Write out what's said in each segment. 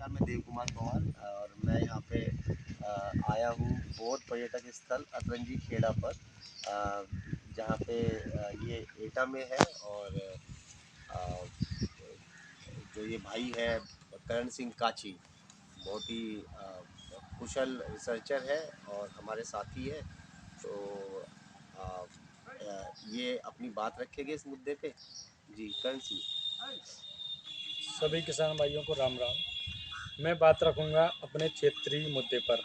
नमस्कार, मैं देव कुमार पवार और मैं यहाँ पे आया हूँ बौद्ध पर्यटक स्थल अतरंगी खेड़ा पर, जहाँ पे ये एटा में है। और अ, जो ये भाई है करण सिंह काची, बहुत ही कुशल रिसर्चर है और हमारे साथी है। तो ये अपनी बात रखेंगे इस मुद्दे पे। जी करण सिंह। सभी किसान भाइयों को राम राम। मैं बात रखूंगा अपने क्षेत्रीय मुद्दे पर।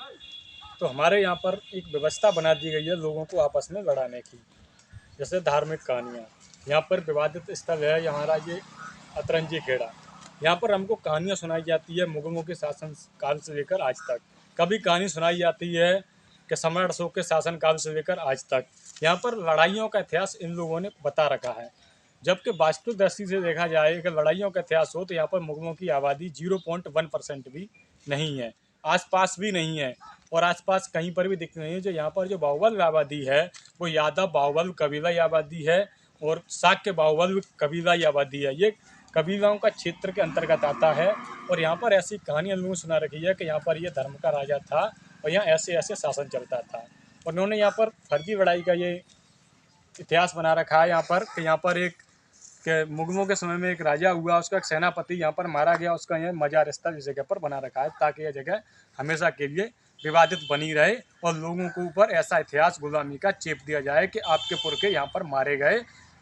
तो हमारे यहाँ पर एक व्यवस्था बना दी गई है लोगों को आपस में लड़ाने की। जैसे धार्मिक कहानियाँ, यहाँ पर विवादित स्थल है हमारा ये अतरंजी खेड़ा। यहाँ पर हमको कहानियाँ सुनाई जाती है मुगलों के शासन काल से लेकर आज तक। कभी कहानी सुनाई जाती है कि सम्राट अशोक के शासन काल से लेकर आज तक। यहाँ पर लड़ाइयों का इतिहास इन लोगों ने बता रखा है। जबकि वास्तु दृष्टि से देखा जाए कि लड़ाइयों का इतिहास हो तो यहाँ पर मुगलों की आबादी 0.1% भी नहीं है, आसपास भी नहीं है। और आसपास कहीं पर भी दिख नहीं है। जो यहाँ पर जो बाहुबल आबादी है वो यादव बाहुबल कबीला आबादी है और शाक्य बाहुबल कबीला आबादी है। ये कबीलाओं का क्षेत्र के अंतर्गत आता है। और यहाँ पर ऐसी कहानियाँ लोगों ने सुना रखी है कि यहाँ पर ये धर्म का राजा था और यहाँ ऐसे ऐसे शासन चलता था। और उन्होंने यहाँ पर फर्जी लड़ाई का ये इतिहास बना रखा है यहाँ पर कि यहाँ पर एक कि मुगलों के समय में एक राजा हुआ, उसका एक सेनापति यहाँ पर मारा गया, उसका यह मजार स्थल इस जगह पर बना रखा है ताकि यह जगह हमेशा के लिए विवादित बनी रहे और लोगों के ऊपर ऐसा इतिहास गुलामी का चेप दिया जाए कि आपके पुरखे यहाँ पर मारे गए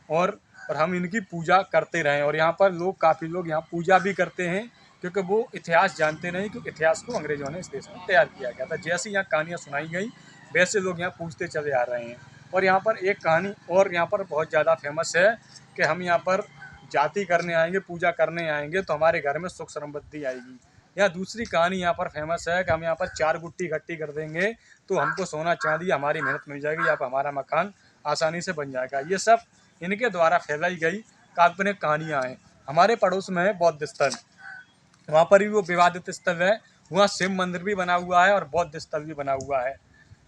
और हम इनकी पूजा करते रहें। और यहाँ पर लोग काफ़ी लोग यहाँ पूजा भी करते हैं क्योंकि वो इतिहास जानते नहीं, क्योंकि इतिहास को अंग्रेजों ने इस देश में तैयार किया गया था। जैसे यहाँ कहानियाँ सुनाई गई वैसे लोग यहाँ पूछते चले आ रहे हैं। और यहाँ पर एक कहानी और यहाँ पर बहुत ज़्यादा फेमस है कि हम यहाँ पर जाति करने आएंगे, पूजा करने आएंगे तो हमारे घर में सुख समृद्धि आएगी। यहाँ दूसरी कहानी यहाँ पर फेमस है कि हम यहाँ पर 4 गुट्टी इकट्ठी कर देंगे तो हमको सोना चांदी हमारी मेहनत मिल जाएगी, यहाँ पर हमारा मकान आसानी से बन जाएगा। ये सब इनके द्वारा फैलाई गई काल्पनिक कहानियाँ हैं। हमारे पड़ोस में है बौद्ध स्थल, वहाँ पर भी वो विवादित स्थल है। वहाँ शिव मंदिर भी बना हुआ है और बौद्ध स्थल भी बना हुआ है।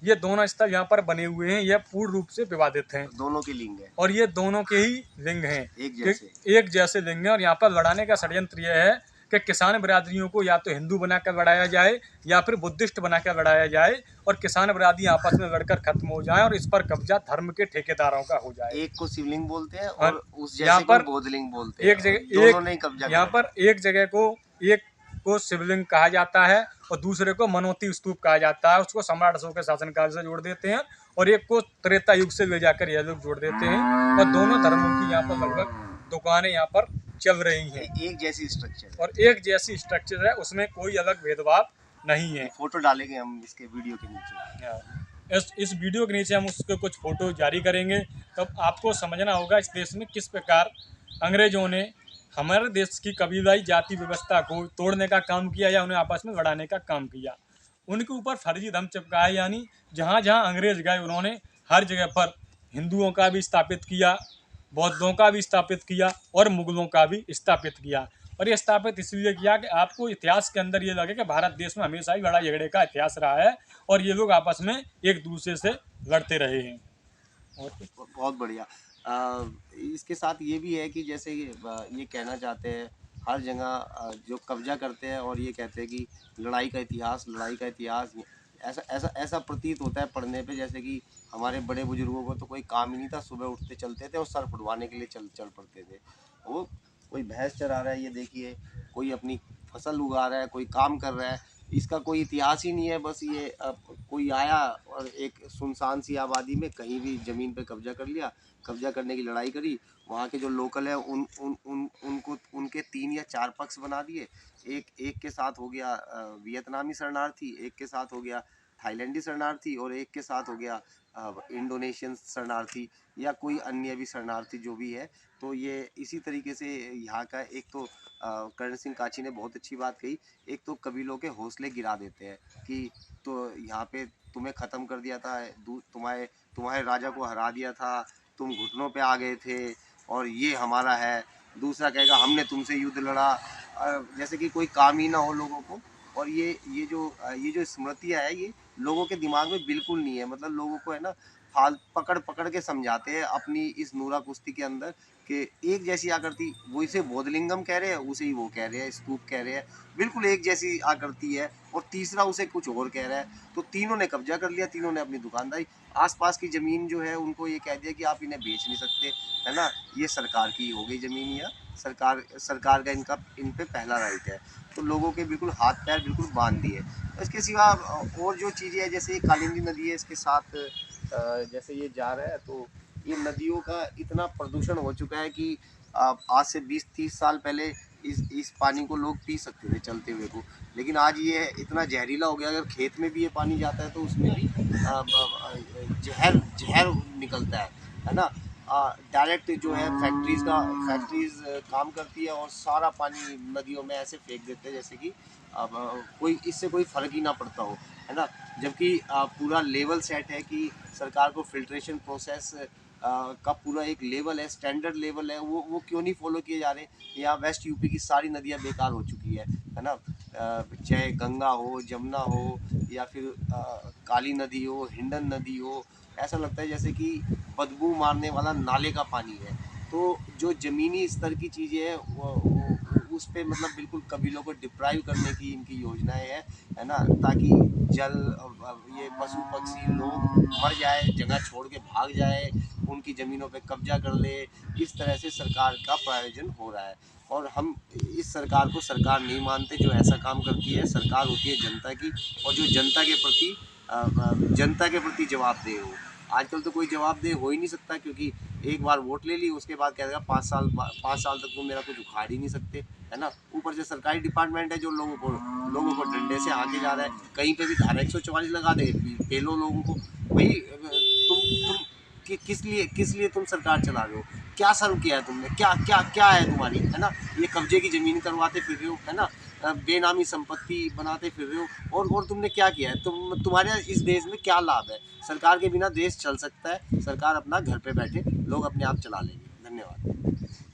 ये दोनों स्थल यहाँ पर बने हुए हैं, यह पूर्ण रूप से विवादित हैं दोनों के लिंग है और ये दोनों के ही लिंग हैं, एक जैसे लिंग हैं। और यहाँ पर लड़ाने का षड्यंत्र यह है कि किसान बिरादरियों को या तो हिंदू बनाकर लड़ाया जाए या फिर बुद्धिस्ट बनाकर लड़ाया जाए और किसान बिरादरी आपस में लड़कर खत्म हो जाए और इस पर कब्जा धर्म के ठेकेदारों का हो जाए। एक को शिवलिंग बोलते हैं और उस यहाँ जैसे पर को बौद्धलिंग बोलते हैं, एक जगह दोनों ने कब्जा यहाँ कर पर एक को शिवलिंग कहा जाता है और दूसरे को मनोती स्तूप कहा जाता है। उसको सम्राट अशोक के शासनकाल से जोड़ देते हैं और एक को त्रेता युग से ले जाकर यह लोग जोड़ देते हैं। और दोनों धर्मों की यहाँ पर लगभग दुकानें यहाँ पर चल रही हैं, एक जैसी स्ट्रक्चर और एक जैसी स्ट्रक्चर है, उसमें कोई अलग भेदभाव नहीं है। फोटो डालेंगे हम इसके वीडियो के नीचे। इस वीडियो के नीचे हम उसके कुछ फोटो जारी करेंगे। तब आपको समझना होगा इस देश में किस प्रकार अंग्रेजों ने हमारे देश की कबीलाई जाति व्यवस्था को तोड़ने का काम किया या उन्हें आपस में लड़ाने का काम किया। उनके ऊपर फर्जी दम चिपकाया, यानी जहाँ जहाँ अंग्रेज गए उन्होंने हर जगह पर हिंदुओं का भी स्थापित किया, बौद्धों का भी स्थापित किया और मुगलों का भी स्थापित किया। और ये स्थापित इसलिए किया कि आपको इतिहास के अंदर ये लगे कि भारत देश में हमेशा ही लड़ाई झगड़े का इतिहास रहा है और ये लोग आपस में एक दूसरे से लड़ते रहे हैं। और बहुत बढ़िया। इसके साथ ये भी है कि जैसे ये कहना चाहते हैं हर जगह जो कब्जा करते हैं और ये कहते हैं कि लड़ाई का इतिहास ऐसा ऐसा ऐसा प्रतीत होता है पढ़ने पे, जैसे कि हमारे बड़े बुजुर्गों को तो कोई काम ही नहीं था, सुबह उठते चलते थे और सर फुटवाने के लिए चल चल पड़ते थे। वो कोई भैंस चरा रहा है, ये देखिए, कोई अपनी फसल उगा रहा है, कोई काम कर रहा है, इसका कोई इतिहास ही नहीं है। बस ये कोई आया और एक सुनसान सी आबादी में कहीं भी ज़मीन पे कब्जा कर लिया, कब्जा करने की लड़ाई करी। वहाँ के जो लोकल है उन उन उन उनको उनके 3 या 4 पक्ष बना दिए। एक के साथ हो गया वियतनामी शरणार्थी, एक के साथ हो गया थाईलैंडी शरणार्थी और एक के साथ हो गया इंडोनेशियन शरणार्थी या कोई अन्य भी शरणार्थी जो भी है। तो ये इसी तरीके से यहाँ का एक तो करण सिंह काची ने बहुत अच्छी बात कही, एक तो कबीलों के हौसले गिरा देते हैं कि तो यहाँ पे तुम्हें ख़त्म कर दिया था, तुम्हारे तुम्हारे राजा को हरा दिया था, तुम घुटनों पे आ गए थे और ये हमारा है। दूसरा कहेगा हमने तुमसे युद्ध लड़ा, जैसे कि कोई काम ही ना हो लोगों को। और ये जो स्मृतियाँ है ये लोगों के दिमाग में बिल्कुल नहीं है। मतलब लोगों को है ना फाल पकड़ पकड़ के समझाते हैं अपनी इस नूरा कुश्ती के अंदर कि एक जैसी आकृति, वो इसे बोधलिंगम कह रहे हैं, उसे ही वो कह रहे हैं स्तूप कह रहे हैं, बिल्कुल एक जैसी आकृति है, और तीसरा उसे कुछ और कह रहा है। तो तीनों ने कब्जा कर लिया, तीनों ने अपनी दुकानदारी, आसपास की ज़मीन जो है उनको ये कह दिया कि आप इन्हें बेच नहीं सकते, है ना, ये सरकार की हो गई ज़मीन, या सरकार का इन पे पहला राइट है। तो लोगों के बिल्कुल हाथ पैर बिल्कुल बांध दिए। इसके सिवा और जो चीज़ें हैं, जैसे ये कालिंदी नदी है, इसके साथ जैसे ये जा रहा है, तो ये नदियों का इतना प्रदूषण हो चुका है कि आज से 20-30 साल पहले इस पानी को लोग पी सकते थे चलते हुए को, लेकिन आज ये इतना जहरीला हो गया, अगर खेत में भी ये पानी जाता है तो उसमें भी जहर जहर निकलता है ना। डायरेक्ट जो है फैक्ट्रीज काम करती है और सारा पानी नदियों में ऐसे फेंक देते हैं जैसे कि अब कोई इससे कोई फ़र्क ही ना पड़ता हो, है ना। जबकि पूरा लेवल सेट है कि सरकार को फिल्ट्रेशन प्रोसेस का पूरा एक लेवल है, स्टैंडर्ड लेवल है, वो क्यों नहीं फॉलो किए जा रहे। यहाँ वेस्ट यूपी की सारी नदियाँ बेकार हो चुकी है ना। चाहे गंगा हो, जमुना हो, या फिर काली नदी हो, हिंडन नदी हो, ऐसा लगता है जैसे कि बदबू मारने वाला नाले का पानी है। तो जो ज़मीनी स्तर की चीज़ें हैं वो उस पे मतलब बिल्कुल कबीलों को डिप्राइव करने की इनकी योजनाएं हैं, है ना, ताकि जल ये पशु पक्षी लोग मर जाए, जगह छोड़ के भाग जाए, उनकी ज़मीनों पे कब्जा कर ले। इस तरह से सरकार का प्रायोजन हो रहा है, और हम इस सरकार को सरकार नहीं मानते जो ऐसा काम करती है। सरकार होती है जनता की, और जो जनता के प्रति जवाबदेह हो। आजकल तो कोई जवाबदेह हो ही नहीं सकता, क्योंकि एक बार वोट ले ली, उसके बाद कह देगा 5 साल तक तुम मेरा कुछ उखाड़ ही नहीं सकते, है ना। ऊपर से सरकारी डिपार्टमेंट है जो लोगों को डंडे से आके जा रहा है, कहीं पे भी धारा 144 लगा दे, पेलो लोगों को। भाई तुम किस लिए तुम सरकार चला रहे हो, क्या सर्व किया है तुमने, क्या क्या क्या है तुम्हारी, है ना। ये कब्जे की ज़मीन करवाते फिर रहे हो, है ना, बेनामी संपत्ति बनाते फिर रहे हो, और तुमने क्या किया है, तुम्हारे इस देश में क्या लाभ है। सरकार के बिना देश चल सकता है, सरकार अपना घर पे बैठे लोग अपने आप चला लेंगे। धन्यवाद।